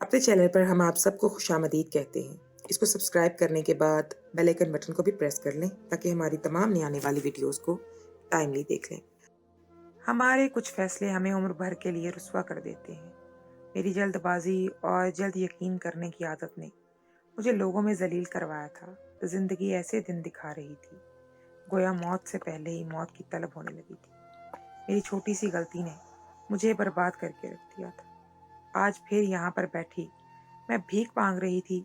अपने चैनल पर हम आप सबको खुशामदीद कहते हैं। इसको सब्सक्राइब करने के बाद बेल आइकन बटन को भी प्रेस कर लें ताकि हमारी तमाम नई आने वाली वीडियोस को टाइमली देख लें। हमारे कुछ फैसले हमें उम्र भर के लिए रुस्वा कर देते हैं। मेरी जल्दबाजी और जल्द यकीन करने की आदत ने मुझे लोगों में जलील करवाया था। तो जिंदगी ऐसे दिन दिखा रही थी गोया मौत से पहले ही मौत की तलब होने लगी थी। मेरी छोटी सी गलती ने मुझे बर्बाद करके रख दिया था। आज फिर यहाँ पर बैठी मैं भीख मांग रही थी,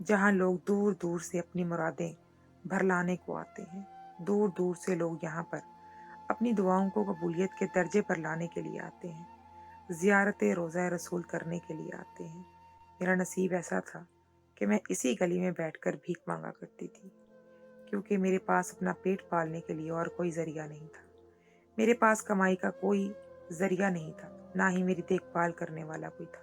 जहाँ लोग दूर दूर से अपनी मुरादें भरलाने को आते हैं। दूर दूर से लोग यहाँ पर अपनी दुआओं को कबूलियत के दर्जे पर लाने के लिए आते हैं, ज़ियारत रोज़ा रसूल करने के लिए आते हैं। मेरा नसीब ऐसा था कि मैं इसी गली में बैठकर भीख मांगा करती थी, क्योंकि मेरे पास अपना पेट पालने के लिए और कोई ज़रिया नहीं था। मेरे पास कमाई का कोई ज़रिया नहीं था, ना ही मेरी देखभाल करने वाला कोई था,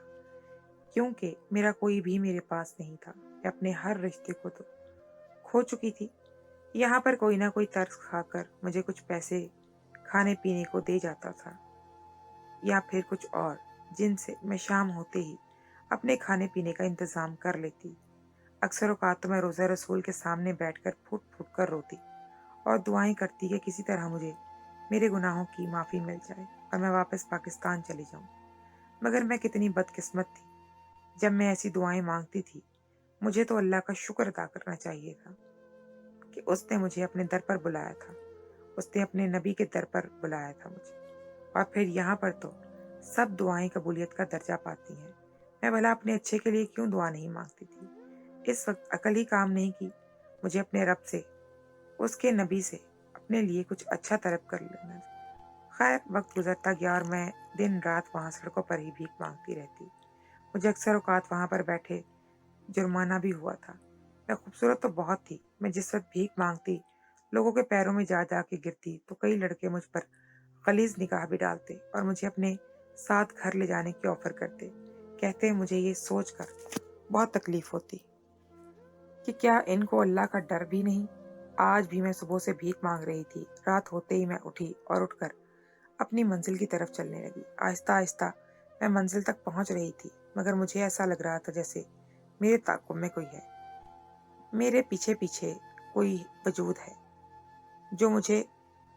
क्योंकि मेरा कोई भी मेरे पास नहीं था। मैं अपने हर रिश्ते को तो खो चुकी थी। यहाँ पर कोई ना कोई तरस खाकर मुझे कुछ पैसे खाने पीने को दे जाता था, या फिर कुछ और, जिनसे मैं शाम होते ही अपने खाने पीने का इंतज़ाम कर लेती। अक्सर औक़ात तो मैं रोज़ा रसूल के सामने बैठकर फूट फूट कर रोती और दुआएं करती कि किसी तरह मुझे मेरे गुनाहों की माफ़ी मिल जाए और मैं वापस पाकिस्तान चली जाऊं। मगर मैं कितनी बदकिस्मत थी। जब मैं ऐसी दुआएं मांगती थी, मुझे तो अल्लाह का शुक्र अदा करना चाहिए था कि उसने मुझे अपने दर पर बुलाया था। उसने अपने नबी के दर पर बुलाया था मुझे। और फिर यहाँ पर तो सब दुआएं कबूलियत का दर्जा पाती हैं। मैं भला अपने अच्छे के लिए क्यों दुआ नहीं मांगती थी? इस वक्त अकल ही काम नहीं की। मुझे अपने रब से, उसके नबी से अपने लिए कुछ अच्छा तलब कर लेना। खैर, वक्त गुजरता गया और मैं दिन रात वहाँ सड़कों पर ही भीख मांगती रहती। मुझे अक्सर औकात वहाँ पर बैठे जुर्माना भी हुआ था। मैं खूबसूरत तो बहुत थी। मैं जिस वक्त भीख मांगती, लोगों के पैरों में जा जा के गिरती, तो कई लड़के मुझ पर गलीज निगाह भी डालते और मुझे अपने साथ घर ले जाने की ऑफर करते। कहते मुझे ये सोचकर बहुत तकलीफ होती कि क्या इनको अल्लाह का डर भी नहीं। आज भी मैं सुबह से भीख मांग रही थी। रात होते ही मैं उठी और उठकर अपनी मंजिल की तरफ चलने लगी। आहिस्ता आहिस्ता मैं मंजिल तक पहुंच रही थी, मगर मुझे ऐसा लग रहा था जैसे मेरे ताक़ुब में कोई है, मेरे पीछे पीछे कोई वजूद है। जो मुझे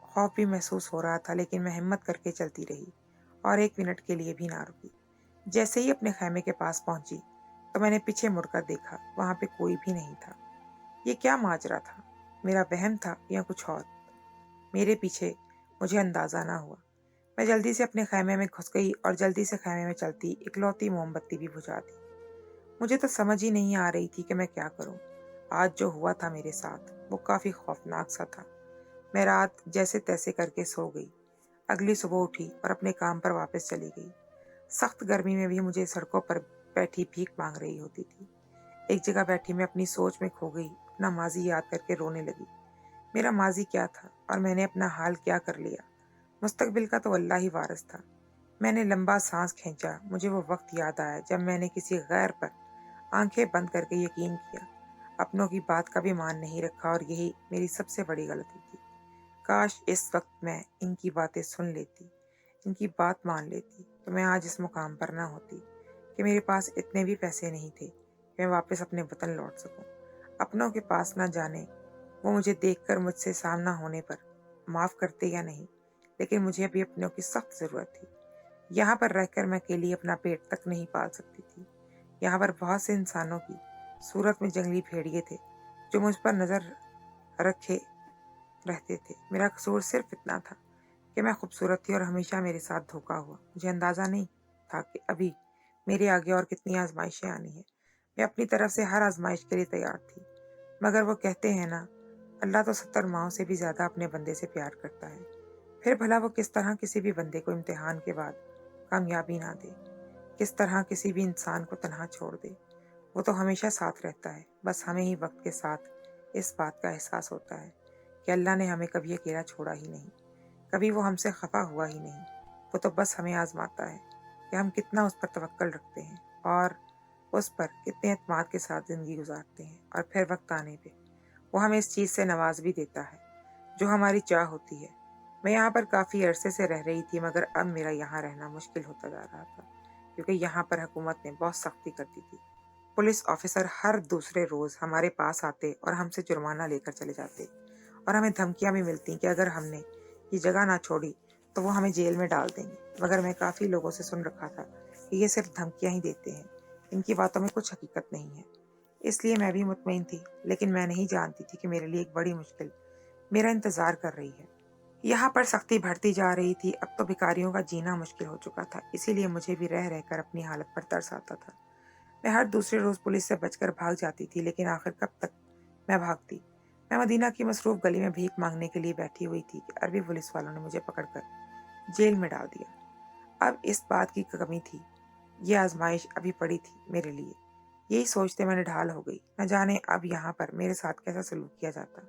खौफ भी महसूस हो रहा था, लेकिन मैं हिम्मत करके चलती रही और एक मिनट के लिए भी ना रुकी। जैसे ही अपने खैमे के पास पहुंची, तो मैंने पीछे मुड़कर देखा। वहां पे कोई भी नहीं था। ये क्या माजरा था? मेरा वहम था या कुछ और? मेरे पीछे मुझे अंदाजा ना हुआ। मैं जल्दी से अपने खैमे में घुस गई और जल्दी से खैमे में चलती इकलौती मोमबत्ती भी बुझा दी। मुझे तो समझ ही नहीं आ रही थी कि मैं क्या करूं। आज जो हुआ था मेरे साथ, वो काफ़ी खौफनाक सा था। मैं रात जैसे तैसे करके सो गई। अगली सुबह उठी और अपने काम पर वापस चली गई। सख्त गर्मी में भी मुझे सड़कों पर बैठी भीख मांग रही होती थी। एक जगह बैठी मैं अपनी सोच में खो गई, अपना माजी याद करके रोने लगी। मेरा माजी क्या था और मैंने अपना हाल क्या कर लिया? मुस्तकबिल का तो अल्लाह ही वारिस था। मैंने लंबा सांस खींचा। मुझे वो वक्त याद आया जब मैंने किसी गैर पर आंखें बंद करके यकीन किया, अपनों की बात का भी मान नहीं रखा, और यही मेरी सबसे बड़ी गलती थी। काश इस वक्त मैं इनकी बातें सुन लेती, इनकी बात मान लेती, तो मैं आज इस मुकाम पर ना होती कि मेरे पास इतने भी पैसे नहीं थे कि मैं वापस अपने वतन लौट सकूं। अपनों के पास ना जाने वो मुझे देखकर मुझसे सामना होने पर माफ़ करते या नहीं, लेकिन मुझे अभी अपनों की सख्त ज़रूरत थी। यहाँ पर रहकर मैं अकेली अपना पेट तक नहीं पाल सकती थी। यहाँ पर बहुत से इंसानों की सूरत में जंगली भेड़िए थे जो मुझ पर नज़र रखे रहते थे। मेरा कसूर सिर्फ इतना था कि मैं खूबसूरत थी और हमेशा मेरे साथ धोखा हुआ। मुझे अंदाज़ा नहीं था कि अभी मेरे आगे और कितनी आजमाइशें आनी हैं। मैं अपनी तरफ से हर आजमाइश के लिए तैयार थी, मगर वो कहते हैं ना, अल्लाह तो 70 माओं से भी ज़्यादा अपने बंदे से प्यार करता है। फिर भला वो किस तरह किसी भी बंदे को इम्तिहान के बाद कामयाबी ना दे, किस तरह किसी भी इंसान को तन्हा छोड़ दे। वो तो हमेशा साथ रहता है। बस हमें ही वक्त के साथ इस बात का एहसास होता है कि अल्लाह ने हमें कभी अकेला छोड़ा ही नहीं, कभी वो हमसे खफा हुआ ही नहीं। वो तो बस हमें आजमाता है कि हम कितना उस पर तवक्कल रखते हैं और उस पर कितने एतमाद के साथ ज़िंदगी गुजारते हैं। और फिर वक्त आने पे वो हमें इस चीज़ से नवाज भी देता है जो हमारी चाह होती है। मैं यहाँ पर काफ़ी अरसे से रह रही थी, मगर अब मेरा यहाँ रहना मुश्किल होता जा रहा था, क्योंकि यहाँ पर हुकूमत ने बहुत सख्ती कर दी थी। पुलिस ऑफिसर हर दूसरे रोज हमारे पास आते और हमसे जुर्माना लेकर चले जाते और हमें धमकियां भी मिलती कि अगर हमने ये जगह ना छोड़ी तो वो हमें जेल में डाल देंगे। मगर मैं काफ़ी लोगों से सुन रखा था कि ये सिर्फ धमकियां ही देते हैं, इनकी बातों में कुछ हकीकत नहीं है। इसलिए मैं भी मुतमईन थी, लेकिन मैं नहीं जानती थी कि मेरे लिए एक बड़ी मुश्किल मेरा इंतज़ार कर रही है। यहाँ पर सख्ती बढ़ती जा रही थी, अब तो भिखारियों का जीना मुश्किल हो चुका था, इसीलिए मुझे भी रह रहकर अपनी हालत पर तरस आता था। मैं हर दूसरे रोज़ पुलिस से बचकर भाग जाती थी, लेकिन आखिर कब तक मैं भागती। मैं मदीना की मसरूफ गली में भीख मांगने के लिए बैठी हुई थी कि अरबी पुलिस वालों ने मुझे पकड़कर जेल में डाल दिया। अब इस बात की कमी थी, ये आजमाइश अभी पड़ी थी मेरे लिए। यही सोचते मैंने ढाल हो गई, न जाने अब यहाँ पर मेरे साथ कैसा सलूक किया जाता।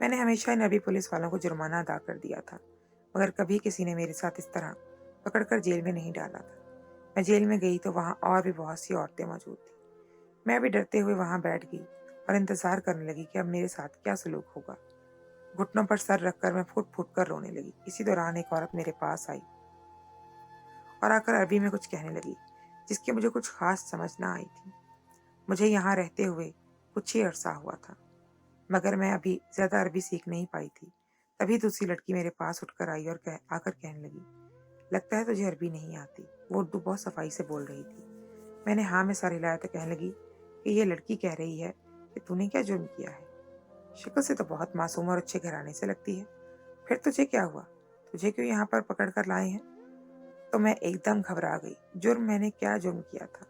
मैंने हमेशा इन अरबी पुलिस वालों को जुर्माना अदा कर दिया था, मगर कभी किसी ने मेरे साथ इस तरह पकड़कर जेल में नहीं डाला था। मैं जेल में गई तो वहाँ और भी बहुत सी औरतें मौजूद थी। मैं भी डरते हुए वहाँ बैठ गई और इंतजार करने लगी कि अब मेरे साथ क्या सलूक होगा। घुटनों पर सर रखकर मैं फूट फूट कर रोने लगी। इसी दौरान एक औरत मेरे पास आई और आकर अरबी में कुछ कहने लगी, जिसकी मुझे कुछ खास समझ ना आई थी। मुझे यहाँ रहते हुए कुछ ही अरसा हुआ था, मगर मैं अभी ज्यादा अरबी सीख नहीं पाई थी। तभी दूसरी लड़की मेरे पास उठकर आई और आकर कहने लगी, लगता है तुझे अरबी नहीं आती। वो उर्दू बहुत सफाई से बोल रही थी। मैंने हाँ में सर हिलाया तो कहने लगी कि ये लड़की कह रही है कि तूने क्या जुर्म किया है। शक्ल से तो बहुत मासूम और अच्छे घराने से लगती है, फिर तुझे क्या हुआ, तुझे क्यों यहाँ पर पकड़ कर लाए हैं। तो मैं एकदम घबरा गई। जुर्म, मैंने क्या जुर्म किया था?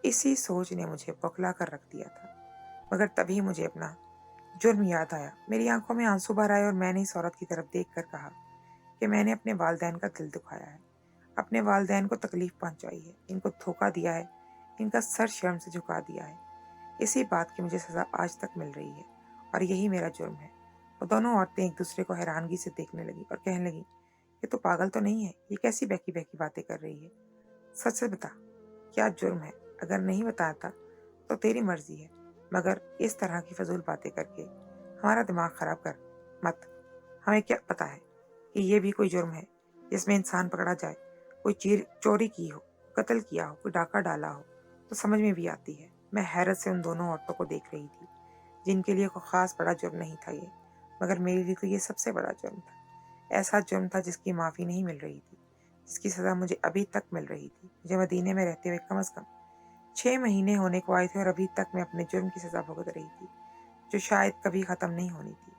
इसी सोच ने मुझे बौखला कर रख दिया था। मगर तभी मुझे अपना जुर्म याद आया। मेरी आंखों में आंसू भर आए और मैंने इस औरत की तरफ देख कर कहा कि मैंने अपने वालिदैन का दिल दुखाया है, अपने वालिदैन को तकलीफ पहुंचाई है, इनको धोखा दिया है, इनका सर शर्म से झुका दिया है। इसी बात की मुझे सजा आज तक मिल रही है और यही मेरा जुर्म है। वो दोनों औरतें एक दूसरे को हैरानगी से देखने लगी और कहने लगी, ये तो पागल तो नहीं है, ये कैसी बहकी बहकी बातें कर रही है। सच से बता, क्या जुर्म है? अगर नहीं बताता तो तेरी मर्जी है, मगर इस तरह की फजूल बातें करके हमारा दिमाग खराब कर मत। हमें क्या पता है कि ये भी कोई जुर्म है जिसमें इंसान पकड़ा जाए। कोई चोरी की हो, कत्ल किया हो, कोई डाका डाला हो तो समझ में भी आती है। मैं हैरत से उन दोनों औरतों को देख रही थी, जिनके लिए कोई खास बड़ा जुर्म नहीं था ये, मगर मेरे लिए तो ये सबसे बड़ा जुर्म था। ऐसा जुर्म था जिसकी माफ़ी नहीं मिल रही थी, जिसकी सज़ा मुझे अभी तक मिल रही थी। मुझे मदीने में रहते हुए कम से कम 6 महीने होने को आए थे और अभी तक मैं अपने जुर्म की सज़ा भुगत रही थी, जो शायद कभी ख़त्म नहीं होनी थी।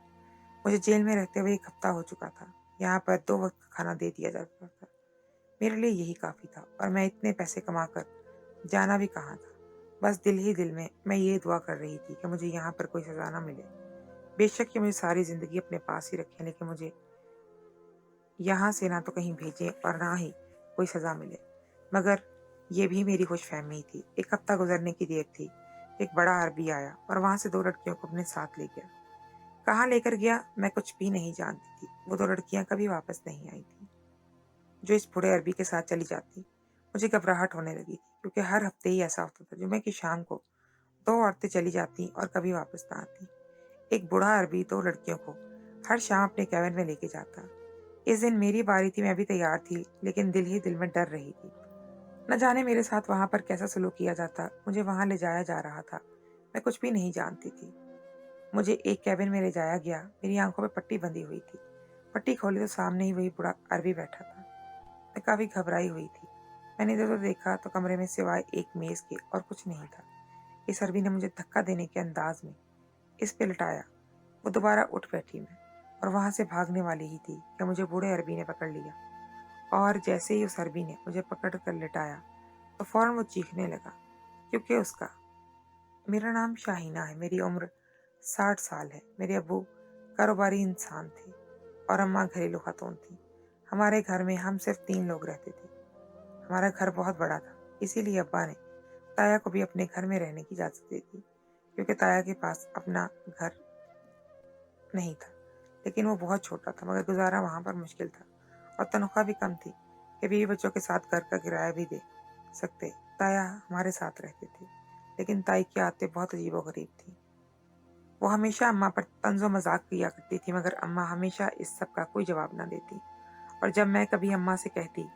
मुझे जेल में रहते हुए 1 हफ्ता हो चुका था। यहाँ पर 2 वक्त का खाना दे दिया जाता था। मेरे लिए यही काफ़ी था और मैं इतने पैसे कमाकर जाना भी कहाँ था। बस दिल ही दिल में मैं ये दुआ कर रही थी कि मुझे यहाँ पर कोई सज़ा ना मिले। बेशक ये मुझे सारी ज़िंदगी अपने पास ही रखें, लेकिन मुझे यहाँ से ना तो कहीं भेजें और ना ही कोई सज़ा मिले। मगर ये भी मेरी खुशफहमी थी। 1 हफ्ता गुजरने की देर थी, एक बड़ा अरबी आया और वहाँ से 2 लड़कियों को अपने साथ ले गया। कहाँ लेकर गया मैं कुछ भी नहीं जानती थी। वो 2 लड़कियां कभी वापस नहीं आई थी, जो इस बूढ़े अरबी के साथ चली जाती। मुझे घबराहट होने लगी थी, क्योंकि हर हफ्ते ही ऐसा होता था। जुमे की शाम को 2 औरतें चली जाती और कभी वापस ना आती। एक बूढ़ा अरबी 2 लड़कियों को हर शाम अपने कैबिन में लेके जाता। इस दिन मेरी बारी थी, मैं भी तैयार थी, लेकिन दिल ही दिल में डर रही थी। न जाने मेरे साथ वहां पर कैसा सलूक किया जाता। मुझे वहां ले जाया जा रहा था, मैं कुछ भी नहीं जानती थी। मुझे एक कैबिन में ले जाया गया। मेरी आंखों में पट्टी बंधी हुई थी। पट्टी खोली तो सामने ही वही बूढ़ा अरबी बैठा था। मैं काफी घबराई हुई थी। मैंने इधर उधर देखा तो कमरे में सिवाय एक मेज के और कुछ नहीं था। इस अरबी ने मुझे धक्का देने के अंदाज में इस पे लटाया। वो दोबारा उठ बैठी। मैं और वहां से भागने वाली ही थी कि मुझे बूढ़े अरबी ने पकड़ लिया, और जैसे ही उस अरबी ने मुझे पकड़ कर लिटाया तो फौरन वो चीखने लगा, क्योंकि उसका मेरा नाम शाहीना है, मेरी उम्र 60 साल है। मेरे अब्बू कारोबारी इंसान थे और अम्मा घरेलू खातून थी। हमारे घर में हम सिर्फ 3 लोग रहते थे। हमारा घर बहुत बड़ा था, इसीलिए अब्बा ने ताया को भी अपने घर में रहने की इजाज़त दे दी, क्योंकि ताया के पास अपना घर नहीं था, लेकिन वो बहुत छोटा था, मगर गुजारा वहाँ पर मुश्किल था और तनख्वाह भी कम थी कि बीवी बच्चों के साथ घर का किराया भी दे सकते। ताया हमारे साथ रहते थे, लेकिन ताई की आदतें बहुत अजीबोगरीब थी। वो हमेशा अम्मा पर तंज़ो मजाक किया करती थी, मगर अम्मा हमेशा इस सब का कोई जवाब ना देती। और जब मैं कभी अम्मा से कहती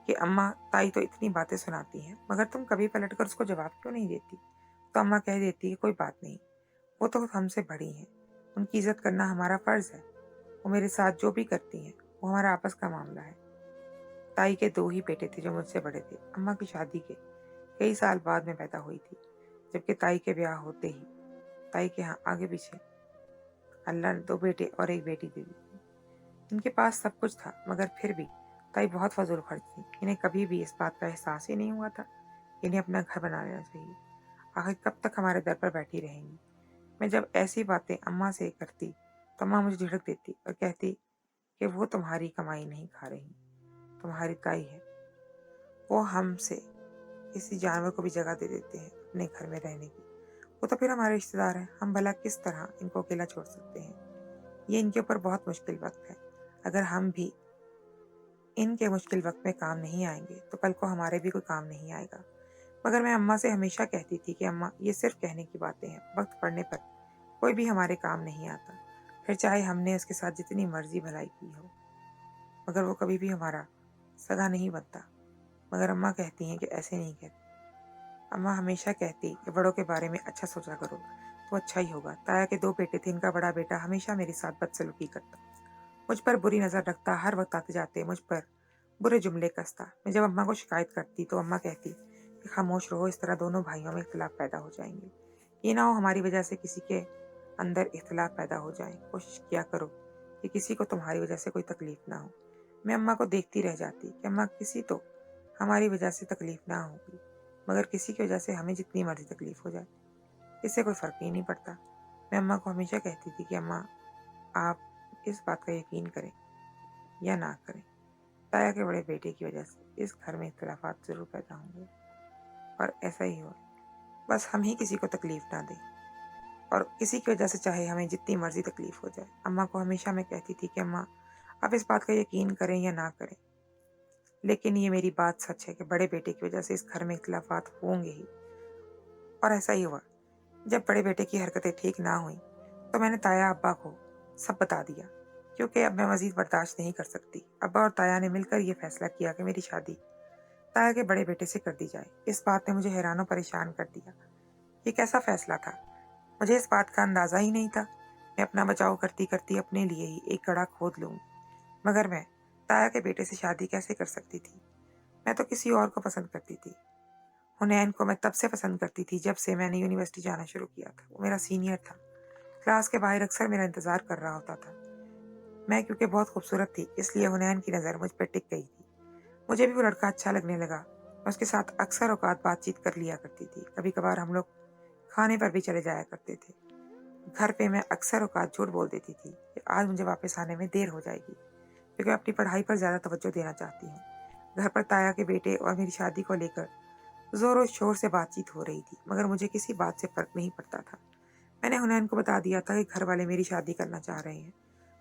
کہ اماں ताई तो इतनी बातें सुनाती हैं मगर तुम कभी पलट कर उसको जवाब क्यों नहीं देती। तो अम्मा कह देती है कोई बात नहीं, वो तो हमसे बड़ी हैं, उनकी इज्जत करना हमारा फर्ज है। वो मेरे साथ जो भी करती हैं वो हमारा आपस का मामला है। ताई के 2 ही बेटे थे जो मुझसे बड़े थे। अम्मा की शादी के कई साल बाद में पैदा हुई थी, जबकि ताई के ब्याह होते ही ताई के यहाँ आगे पीछे अल्लाह ने 2 बेटे और 1 बेटी दे दी थी। इनके पास सब कुछ था मगर फिर भी ताई बहुत फजूल खर्च थी। इन्हें कभी भी इस बात का एहसास ही नहीं हुआ था कि इन्हें अपना घर बना लेना चाहिए। आखिर कब तक हमारे दर पर बैठी रहेंगी। मैं जब ऐसी बातें अम्मा से करती तो अम्मा मुझे झिड़क देती और कहती कि वो तुम्हारी कमाई नहीं खा रही, तुम्हारी ताई है, वो हमसे किसी जानवर को भी जगह दे देते हैं अपने घर में रहने की। वो तो फिर हमारे रिश्तेदार हैं, हम भला किस तरह इनको अकेला छोड़ सकते हैं। ये इनके ऊपर बहुत मुश्किल वक्त है। अगर हम भी इनके मुश्किल वक्त में काम नहीं आएंगे तो कल को हमारे भी कोई काम नहीं आएगा। मगर मैं अम्मा से हमेशा कहती थी कि अम्मा ये सिर्फ कहने की बातें हैं, वक्त पड़ने पर कोई भी हमारे काम नहीं आता, फिर चाहे हमने उसके साथ जितनी मर्जी भलाई की हो, मगर वो कभी भी हमारा सगा नहीं बनता। मगर अम्मा कहती हैं कि ऐसे नहीं कहती। अम्मा हमेशा कहती कि बड़ों के बारे में अच्छा सोचा करो तो अच्छा ही होगा। ताया के 2 बेटे थे, इनका बड़ा बेटा हमेशा मेरे साथ बदसलूकी करता, मुझ पर बुरी नज़र रखता, हर वक्त आते जाते मुझ पर बुरे जुमले कसता। मैं जब अम्मा को शिकायत करती तो अम्मा कहती कि खामोश रहो, इस तरह दोनों भाइयों में इख्तलाफ पैदा हो जाएंगे। ये ना हो हमारी वजह से किसी के अंदर इख्तलाफ पैदा हो जाए। कोशिश किया करो कि किसी को तुम्हारी वजह से कोई तकलीफ ना हो। मैं अम्मा को देखती रह जाती कि अम्मा किसी तो हमारी वजह से तकलीफ ना होगी, मगर किसी की वजह से हमें जितनी मर्जी तकलीफ हो जाए इससे कोई फ़र्क ही नहीं पड़ता। मैं अम्मा को हमेशा कहती थी कि अम्मा आप इस बात का यकीन करें या ना करें, ताया के बड़े बेटे की वजह से इस घर में इख्तलाफात ज़रूर पैदा होंगे और ऐसा ही हो। बस हम ही किसी को तकलीफ ना दें और किसी की वजह से चाहे हमें जितनी मर्जी तकलीफ हो जाए। अम्मा को हमेशा मैं कहती थी कि अम्मा आप इस बात का यकीन करें या ना करें, लेकिन ये मेरी बात सच है कि बड़े बेटे की वजह से इस घर में इख्तलाफात होंगे ही। और ऐसा ही हुआ। जब बड़े बेटे की हरकतें ठीक ना हुई तो मैंने ताया अब्बा को सब बता दिया, क्योंकि अब मैं मज़ीद बर्दाश्त नहीं कर सकती। अब्बा और ताया ने मिलकर ये फैसला किया कि मेरी शादी ताया के बड़े बेटे से कर दी जाए। इस बात ने मुझे हैरान और परेशान कर दिया। ये कैसा फैसला था, मुझे इस बात का अंदाज़ा ही नहीं था। मैं अपना बचाव करती करती अपने लिए ही एक गड्ढा खोद लूँगी, मगर मैं ताया के बेटे से शादी कैसे कर सकती थी। मैं तो किसी और को पसंद करती थी। हुनैन को मैं तब से पसंद करती थी जब से मैंने यूनिवर्सिटी जाना शुरू किया था। वो मेरा सीनियर था, क्लास के बाहर अक्सर मेरा इंतज़ार कर रहा होता था। मैं क्योंकि बहुत खूबसूरत थी इसलिए हुनैन की नज़र मुझ पर टिक गई थी। मुझे भी वो लड़का अच्छा लगने लगा। मैं उसके साथ अक्सर औकात बातचीत कर लिया करती थी। कभी कभार हम लोग खाने पर भी चले जाया करते थे। घर पे मैं अक्सर औकात झूठ बोल देती थी कि आज मुझे वापस आने में देर हो जाएगी, क्योंकि मैं अपनी पढ़ाई पर ज़्यादा तवज्जो देना चाहती हूँ। घर पर ताया के बेटे और मेरी शादी को लेकर ज़ोरों शोर से बातचीत हो रही थी, मगर मुझे किसी बात से फ़र्क नहीं पड़ता था। मैंने हुनैन को बता दिया था कि घर वाले मेरी शादी करना चाह रहे हैं,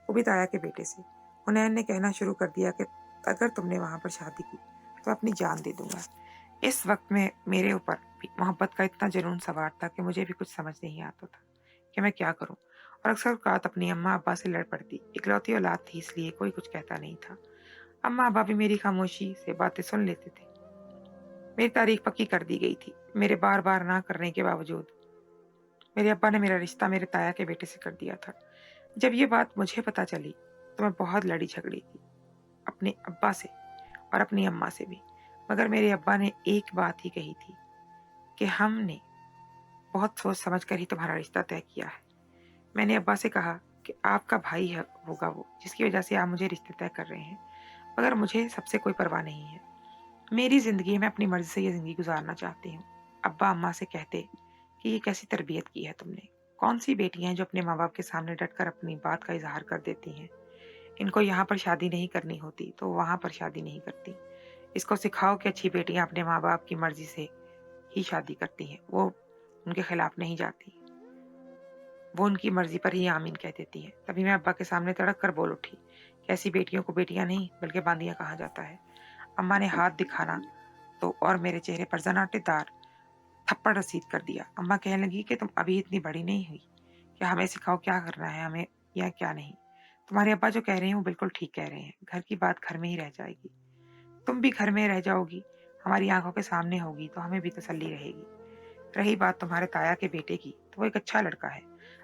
वो भी ताया के बेटे से। हुनैन ने कहना शुरू कर दिया कि अगर तुमने वहाँ पर शादी की तो अपनी जान दे दूंगा। इस वक्त में मेरे ऊपर भी मोहब्बत का इतना जुनून सवार था कि मुझे भी कुछ समझ नहीं आता था कि मैं क्या करूं, और अक्सर औकात अपनी अम्मा अब्बा से लड़ पड़ती। इकलौती औलाद थी इसलिए कोई कुछ कहता नहीं था। अम्मा अब्बा भी मेरी खामोशी से बातें सुन लेते थे। मेरी तारीख पक्की कर दी गई थी। मेरे बार बार ना करने के बावजूद मेरे अब्बा ने मेरा रिश्ता मेरे ताया के बेटे से कर दिया था। जब ये बात मुझे पता चली तो मैं बहुत लड़ी झगड़ी थी अपने अब्बा से और अपनी अम्मा से भी, मगर मेरे अब्बा ने एक बात ही कही थी कि हमने बहुत सोच समझ कर ही तुम्हारा रिश्ता तय किया है। मैंने अब्बा से कहा कि आपका भाई है होगा वो जिसकी वजह से आप मुझे रिश्ते तय कर रहे हैं, मगर मुझे सबसे कोई परवाह नहीं है। मेरी ज़िंदगी में अपनी मर्ज़ी से ये ज़िंदगी गुजारना चाहती हूँ। अब्बा अम्मा से कहते कि ये कैसी तरबियत की है तुमने, कौन सी बेटियां हैं जो अपने माँ बाप के सामने डट कर अपनी बात का इजहार कर देती हैं। इनको यहाँ पर शादी नहीं करनी होती तो वहाँ पर शादी नहीं करती। इसको सिखाओ कि अच्छी बेटियां अपने माँ बाप की मर्जी से ही शादी करती हैं, वो उनके खिलाफ नहीं जाती, वो उनकी मर्जी पर ही आमीन कह देती हैं। तभी मैं अब्बा के सामने तड़क कर बोल उठी कि ऐसी बेटियों को बेटियां नहीं बल्कि बांदियां कहा जाता है। अम्मा ने हाथ दिखाना तो और मेरे चेहरे पर जनाटेदार थप्पड़ रसीद कर दिया। अम्मा कहने लगी कि तुम अभी इतनी बड़ी नहीं हुई कि हमें सिखाओ क्या करना है हमें या क्या नहीं। तुम्हारे अब्बा जो कह रहे हैं वो बिल्कुल ठीक कह रहे हैं, घर की बात घर में ही रह जाएगी। तुम भी घर में रह जाओगी, हमारी आंखों के सामने होगी तो हमें भी तसल्ली रहेगी। रही बात तुम्हारे ताया के बेटे की, तो वो एक अच्छा लड़का है।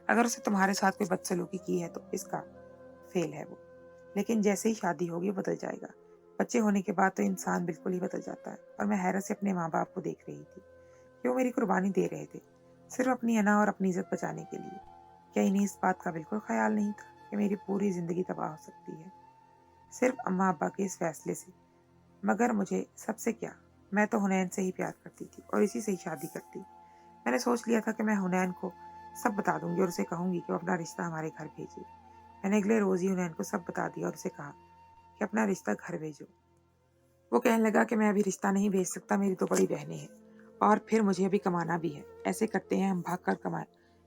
अगर उसे तुम्हारे साथ कोई बदसलूकी की है तो इसका फेल है वो, लेकिन जैसे ही शादी होगी वो बदल जाएगा। बच्चे होने के बाद तो इंसान बिल्कुल ही बदल जाता है। और मैं हैरत से अपने माँ बाप को देख रही थी कि वो मेरी कुर्बानी दे रहे थे, सिर्फ अपनी अना और अपनी इज्जत बचाने के लिए। क्या इन्हें इस बात का बिल्कुल ख्याल नहीं था कि मेरी पूरी जिंदगी तबाह हो सकती है सिर्फ अम्मा अब्बा के इस फैसले से? मगर मुझे सबसे क्या, मैं तो हुनैन से ही प्यार करती थी और इसी से ही शादी करती। मैंने सोच लिया था कि मैं हुनैन को सब बता दूंगी और उसे कहूंगी कि वो अपना रिश्ता हमारे घर भेजे। मैंने अगले रोज ही हुनैन को सब बता दिया और उसे कहा कि अपना रिश्ता घर भेजो। वो कहने लगा कि मैं अभी रिश्ता नहीं भेज सकता, मेरी तो बड़ी बहनें हैं और फिर मुझे अभी कमाना भी है। ऐसे करते हैं, हम भाग कर कमाए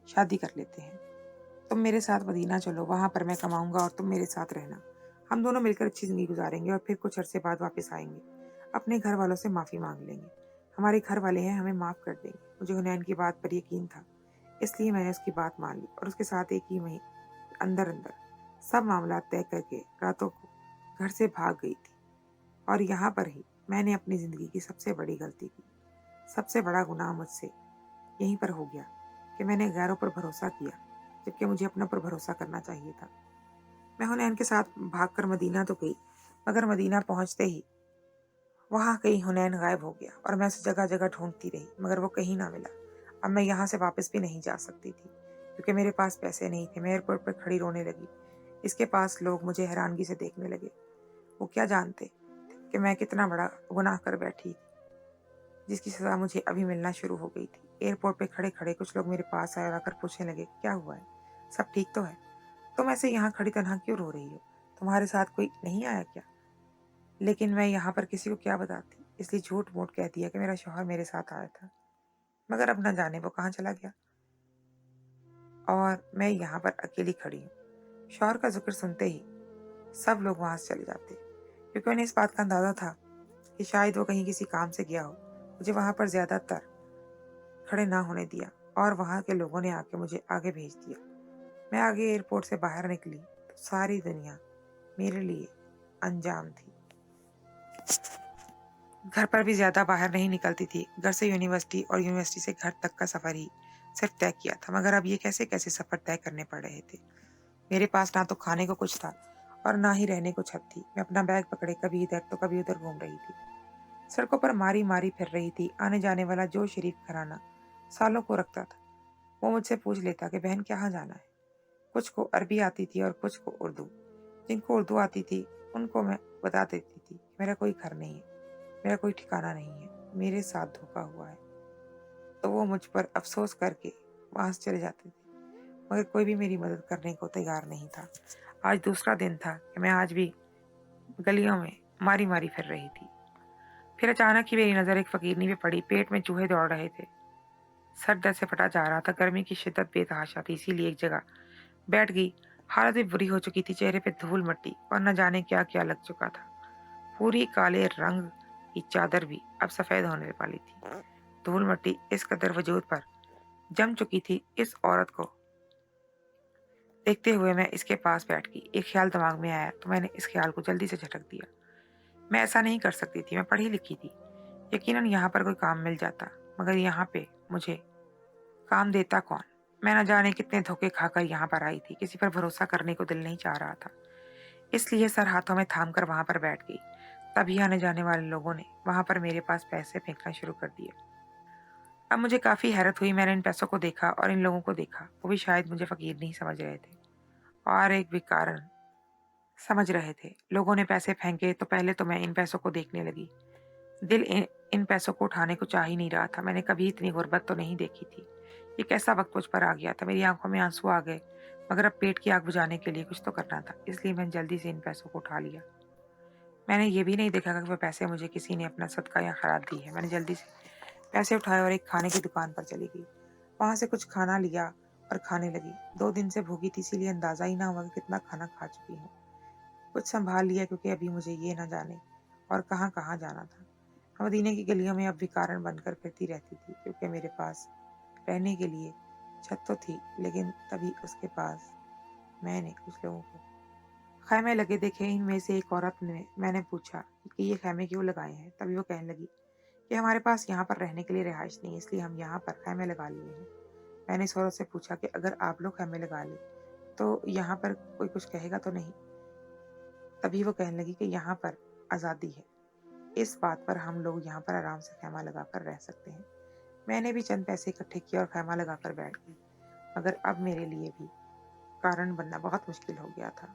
शादी कर लेते हैं। तुम मेरे साथ मदीना चलो, वहां पर मैं कमाऊंगा और तुम मेरे साथ रहना। हम दोनों मिलकर अच्छी जिंदगी गुजारेंगे और फिर कुछ अरसे बाद वापस आएंगे, अपने घर वालों से माफी मांग लेंगे। हमारे घर वाले हैं, हमें माफ कर देंगे। मुझे हुनैन की बात पर यकीन था, इसलिए मैंने उसकी बात मान ली और उसके साथ एक ही महीने अंदर अंदर सब मामला तय करके रातों को घर से भाग गई थी। और यहाँ पर ही मैंने अपनी जिंदगी की सबसे बड़ी गलती की। सबसे बड़ा गुनाह मुझसे यहीं पर हो गया कि मैंने गैरों पर भरोसा किया, जबकि मुझे अपने पर भरोसा करना चाहिए था। मैं हुनैन के साथ भागकर मदीना तो गई, मगर मदीना पहुंचते ही वहां कहीं हुनैन गायब हो गया और मैं उसे जगह जगह ढूंढती रही, मगर वो कहीं ना मिला। अब मैं यहाँ से वापस भी नहीं जा सकती थी क्योंकि मेरे पास पैसे नहीं थे। मैं एयरपोर्ट पर खड़ी रोने लगी। इसके पास लोग मुझे हैरानगी से देखने लगे। वो क्या जानते कि मैं कितना बड़ा गुनाह कर बैठी, जिसकी सजा मुझे अभी मिलना शुरू हो गई थी। एयरपोर्ट पे खड़े खड़े कुछ लोग मेरे पास आए और आकर पूछने लगे, क्या हुआ है, सब ठीक तो है? तुम ऐसे यहाँ खड़ी तनहा क्यों रो रही हो? तुम्हारे साथ कोई नहीं आया क्या? लेकिन मैं यहाँ पर किसी को क्या बताती, इसलिए झूठ मूठ कह दिया कि मेरा शौहर मेरे साथ आया था। मगर अब न जाने वो कहाँ चला गया और मैं यहाँ पर अकेली खड़ी हूँ। शौहर का जिक्र सुनते ही सब लोग वहां से चले जाते, क्योंकि उन्हें इस बात का अंदाजा था कि शायद वो कहीं किसी काम से गया हो। मुझे वहां पर ज्यादातर खड़े ना होने दिया और वहां के लोगों ने आके मुझे आगे भेज दिया। मैं आगे एयरपोर्ट से बाहर निकली तो सारी दुनिया मेरे लिए अंजाम थी। घर पर भी ज्यादा बाहर नहीं निकलती थी। घर से यूनिवर्सिटी और यूनिवर्सिटी से घर तक का सफर ही सिर्फ तय किया था, मगर अब ये कैसे कैसे सफर तय करने पड़ रहे थे। मेरे पास ना तो खाने को कुछ था और ना ही रहने को छत थी। मैं अपना बैग पकड़े कभी इधर तो कभी उधर घूम रही थी। सड़कों पर मारी मारी फिर रही थी। आने जाने वाला जो शरीफ घराना सालों को रखता था, वो मुझसे पूछ लेता कि बहन कहाँ जाना है। कुछ को अरबी आती थी और कुछ को उर्दू। जिनको उर्दू आती थी उनको मैं बता देती थी कि मेरा कोई घर नहीं है, मेरा कोई ठिकाना नहीं है, मेरे साथ धोखा हुआ है। तो वो मुझ पर अफसोस करके वहां से चले जाते थे, मगर कोई भी मेरी मदद करने को तैयार नहीं था। आज दूसरा दिन था कि मैं आज भी गलियों में मारी मारी फिर रही थी। फिर अचानक ही मेरी नजर एक फकीरनी पे पड़ी। पेट में चूहे दौड़ रहे थे, सर दर्द से फटा जा रहा था, गर्मी की शिद्दत बेतहाशा थी, इसीलिए एक जगह बैठ गई। हालत भी बुरी हो चुकी थी, चेहरे पे धूल मट्टी और न जाने क्या क्या लग चुका था। पूरी काले रंग की चादर भी अब सफेद होने वाली थी। धूल मट्टी इस कदर वजूद पर जम चुकी थी। इस औरत को देखते हुए मैं इसके पास बैठ गई। एक ख्याल दिमाग में आया तो मैंने इस ख्याल को जल्दी से झटक दिया। मैं ऐसा नहीं कर सकती थी, मैं पढ़ी लिखी थी, यकीनन यहाँ पर कोई काम मिल जाता, मगर यहाँ पे मुझे काम देता कौन? मैं न जाने कितने धोखे खाकर यहाँ पर आई थी। किसी पर भरोसा करने को दिल नहीं चाह रहा था, इसलिए सर हाथों में थाम कर वहां पर बैठ गई। तभी आने जाने वाले लोगों ने वहां पर मेरे पास पैसे फेंकना शुरू कर दिए। अब मुझे काफी हैरत हुई। मैंने इन पैसों को देखा और इन लोगों को देखा, वो भी शायद मुझे फकीर नहीं समझ रहे थे और एक भी कारण समझ रहे थे। लोगों ने पैसे फेंके तो पहले तो मैं इन पैसों को देखने लगी। दिल इन पैसों को उठाने को चाह ही नहीं रहा था। मैंने कभी इतनी गुर्बत तो नहीं देखी थी। ये कैसा वक्त मुझ पर आ गया था। मेरी आंखों में आंसू आ गए, मगर अब पेट की आग बुझाने के लिए कुछ तो करना था, इसलिए मैंने जल्दी से इन पैसों को उठा लिया। मैंने ये भी नहीं देखा कि वह पैसे मुझे किसी ने अपना सदका या खैरात दी है। मैंने जल्दी से पैसे उठाए और एक खाने की दुकान पर चली गई। वहां से कुछ खाना लिया और खाने लगी। 2 दिन से भूखी थी, इसीलिए अंदाजा ही ना हुआ कि कितना खाना खा चुकी हूँ। कुछ संभाल लिया क्योंकि अभी मुझे ये ना जाने और कहाँ कहाँ जाना था। मदीने की गलियों में अब भी कारण बनकर फिरती रहती थी, क्योंकि मेरे पास रहने के लिए छत तो थी, लेकिन तभी उसके पास मैंने कुछ लोगों को खैमे लगे देखे इनमें से एक औरत ने मैंने पूछा कि ये खैमे क्यों लगाए हैं। तभी वो कहने लगी कि हमारे पास यहाँ पर रहने के लिए रिहाइश नहीं है, इसलिए हम यहाँ पर खैमे लगा लिए हैं। मैंने इस औरत से पूछा कि अगर आप लोग खैमे लगा ले तो यहाँ पर कोई कुछ कहेगा तो नहीं। तभी वो कहने लगी कि यहाँ पर आज़ादी है, इस बात पर हम लोग यहाँ पर आराम से खैमा लगाकर रह सकते हैं। मैंने भी चंद पैसे इकट्ठे किए और खैमा लगाकर बैठ गई, मगर अब मेरे लिए भी कारण बनना बहुत मुश्किल हो गया था,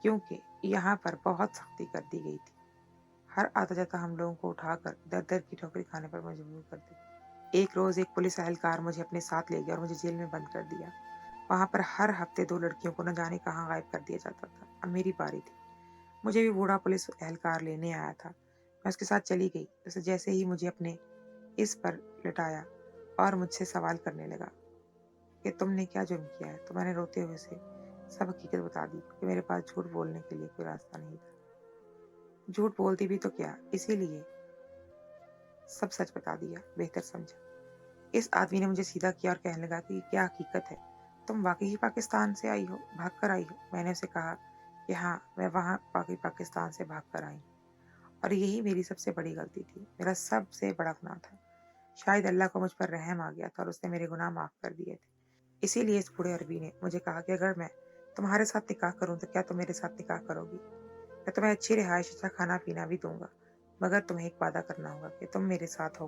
क्योंकि यहाँ पर बहुत सख्ती कर दी गई थी। हर आता जाता हम लोगों को उठाकर दर दर की ठोकरें खाने पर मजबूर कर दी। एक रोज एक पुलिस एहलकार मुझे अपने साथ ले गया और मुझे जेल में बंद कर दिया। वहां पर हर हफ्ते 2 लड़कियों को न जाने कहाँ गायब कर दिया जाता था। अब मेरी बारी थी। मुझे भी बूढ़ा पुलिस एहलकार लेने आया था। मैं उसके साथ चली गई। जैसे ही मुझे अपने इस पर लिटाया और मुझसे सवाल करने लगा कि तुमने क्या जुर्म किया है, तो मैंने रोते हुए उसे सब हकीकत बता दी कि मेरे पास झूठ बोलने के लिए कोई रास्ता नहीं था। झूठ बोलती भी तो क्या, इसीलिए सब सच बता दिया, बेहतर समझा। इस आदमी ने मुझे सीधा किया और कहने लगा कि क्या हकीकत है, तुम वाकई ही पाकिस्तान से आई हो, भाग कर आई हो। मैंने उसे कहा कि हाँ, मैं वहाँ पाकिस्तान से भाग कर आई और यही मेरी सबसे बड़ी गलती थी, मेरा सबसे बड़ा गुनाह था। शायद अल्लाह को मुझ पर रहम आ गया था और उसने मेरे गुनाह माफ कर दिए थे। इसीलिए इस बूढ़े अरबी ने मुझे कहा कि अगर मैं तुम्हारे साथ निकाह करूं तो क्या तुम मेरे साथ निकाह करोगी। मैं तुम्हें अच्छी रिहाइश, अच्छा खाना पीना भी दूंगा, मगर तुम्हें एक वादा करना होगा कि तुम मेरे साथ हो,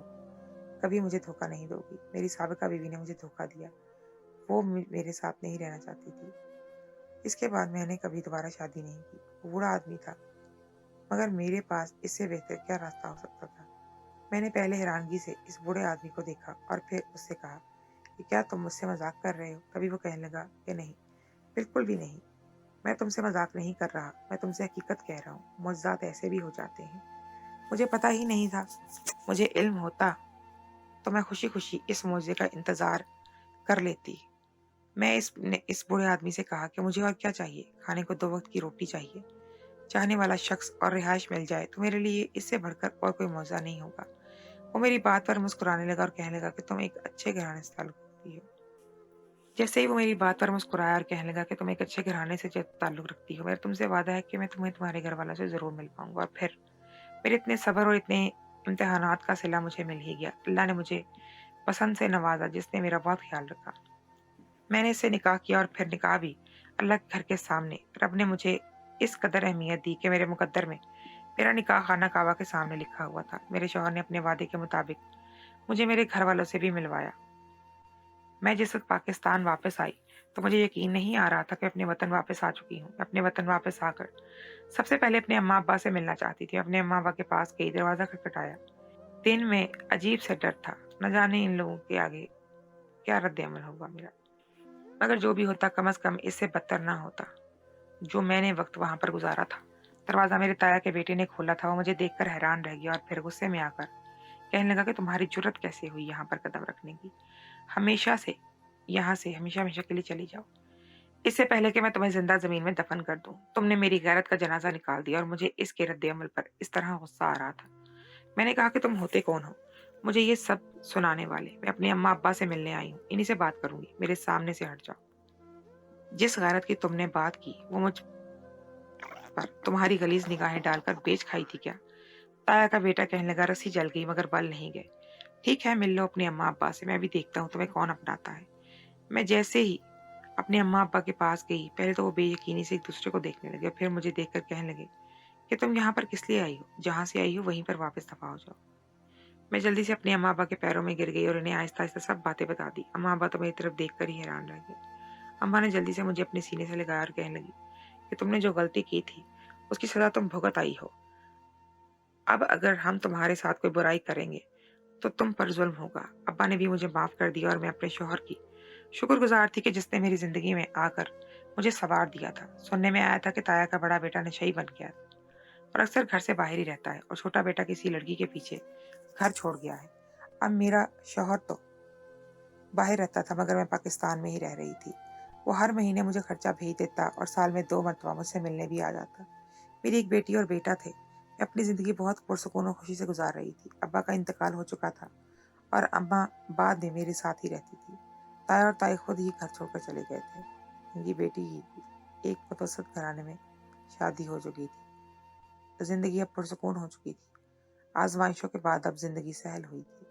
कभी मुझे धोखा नहीं दोगी। मेरी साबिका बीवी ने मुझे धोखा दिया, वो मेरे साथ नहीं रहना चाहती थी। इसके बाद मैंने कभी दोबारा शादी नहीं की। वो बूढ़ा आदमी था, मगर मेरे पास इससे बेहतर क्या रास्ता हो सकता था। मैंने पहले हैरानगी से इस बूढ़े आदमी को देखा और फिर उससे कहा कि क्या तुम मुझसे मजाक कर रहे हो। तभी वो कहने लगा कि नहीं, बिल्कुल भी नहीं, मैं तुमसे मजाक नहीं कर रहा, मैं तुमसे हकीकत कह रहा हूँ। मुआवजात ऐसे भी हो जाते हैं, मुझे पता ही नहीं था। मुझे इल्म होता तो मैं खुशी खुशी इस मुआवजे का इंतजार कर लेती। मैं इस बूढ़े आदमी से कहा कि मुझे और क्या चाहिए, खाने को 2 वक्त की रोटी चाहिए, चाहने वाला शख्स और रिहाइश मिल जाए तो मेरे लिए इससे बढ़कर और कोई मुआवजा नहीं होगा। वो मेरी बात पर मुस्कुराने लगा और कहने लगा कि तुम एक अच्छे घराने से ताल्लुक रखती हो। जैसे ही वो मेरी बात पर मुस्कुराया और कहने लगा कि तुम एक अच्छे घराने से ताल्लुक रखती हो, मेरा तुमसे वादा है कि मैं तुम्हें तुम्हारे घर वालों से जरूर मिल पाऊंगा। और फिर मेरे इतने सब्र और इतने इम्तिहानात का सिला मुझे मिल ही गया। अल्लाह ने मुझे पसंद से नवाजा, जिसने मेरा बहुत ख्याल रखा। मैंने इससे निकाह किया और फिर निकाह भी अल्लाह के घर के सामने। रब ने मुझे इस कदर अहमियत दी कि मेरे मुकद्दर में मेरा निकाह खाना काबा के सामने लिखा हुआ था। मेरे शौहर ने अपने वादे के मुताबिक मुझे मेरे घर वालों से भी मिलवाया। मैं जिस वक्त पाकिस्तान वापस आई तो मुझे यकीन नहीं आ रहा था कि अपने वतन वापस आ चुकी हूँ। अपने वतन वापस आकर सबसे पहले अपने अम्मा अब्बा से मिलना चाहती थी। अपने अम्मा अब्बा के पास गई, दरवाजा खटखटाया। दिन में अजीब से डर था, न जाने इन लोगों के आगे क्या रद्द अमल होगा मेरा। मगर जो भी होता, कम से कम इससे बदतर ना होता जो मैंने वक्त वहां पर गुजारा था। दरवाजा मेरे ताया के बेटे ने खोला था। वो मुझे देखकर हैरान रह गया और फिर गुस्से में आकर कहने लगा कि तुम्हारी जुर्रत कैसे हुई यहाँ पर कदम रखने की, हमेशा से यहाँ से हमेशा हमेशा के लिए चली जाओ, इससे पहले कि मैं तुम्हें जिंदा जमीन में दफन कर दूं। तुमने मेरी गैरत का जनाजा निकाल दिया और मुझे इसके रद्द अमल पर इस तरह गुस्सा आ रहा था। मैंने कहा कि तुम होते कौन हो मुझे ये सब सुनाने वाले। मैं अपने अम्मा अब्बा से मिलने आई हूँ, इन्हीं से बात करूंगी, मेरे सामने से हट जाओ। जिस गैरत की तुमने बात की वो मुझ पर तुम्हारी गलीज निगाहें डालकर बेच खाई थी क्या। ताया का बेटा कहने लगा, रस्सी जल गई मगर बल नहीं गए। ठीक है, मिल लो अपने अम्मा अब्बा से, मैं भी देखता हूँ तुम्हें कौन अपनाता है। मैं जैसे ही अपने अम्मा अब्बा के पास गई, पहले तो वो बेयकीनी से एक दूसरे को देखने लगे, फिर मुझे देखकर कहने लगे कि तुम यहाँ पर किस लिए आई हो, जहाँ से आई हो वहीं पर वापस दफा हो जाओ। मैं जल्दी से अपने अम्मा अब्बा के पैरों में गिर गई और उन्हें आहिस्ता आहिस्ता सब बातें बता दी। अम्मा अब्बा तो मेरी तरफ देखकर ही हैरान रह गए। अम्मा ने जल्दी से मुझे अपने सीने से लगाया और कहने लगी कि तुमने जो गलती की थी उसकी सजा तुम भुगत आई हो। अब अगर हम तुम्हारे साथ कोई बुराई करेंगे तो तुम पर जुल्म होगा। अब्बा ने भी मुझे माफ कर दिया और मैं अपने शौहर की शुक्रगुजार थी कि जिसने मेरी जिंदगी में आकर मुझे सवार दिया था। सुनने में आया था कि ताया का बड़ा बेटा नशई बन गया और अक्सर घर से बाहर ही रहता है और छोटा बेटा किसी लड़की के पीछे घर छोड़ गया है। अब मेरा शौहर तो बाहर रहता था मगर मैं पाकिस्तान में ही रह रही थी। वो हर महीने मुझे खर्चा भेज देता और साल में 2 मरतबा मुझसे मिलने भी आ जाता। मेरी एक बेटी और बेटा थे। मैं अपनी जिंदगी बहुत पुरसुकून और खुशी से गुजार रही थी। अब्बा का इंतकाल हो चुका था और अम्मा बाद में मेरे साथ ही रहती थी। ताया और ताई खुद ही घर छोड़कर चले गए थे। उनकी बेटी ही एक मुतवसत घराने में شادی ہو چکی تھی، زندگی اب پرسکون ہو چکی تھی۔ آزمائشوں کے بعد اب زندگی سہل ہوئی تھی۔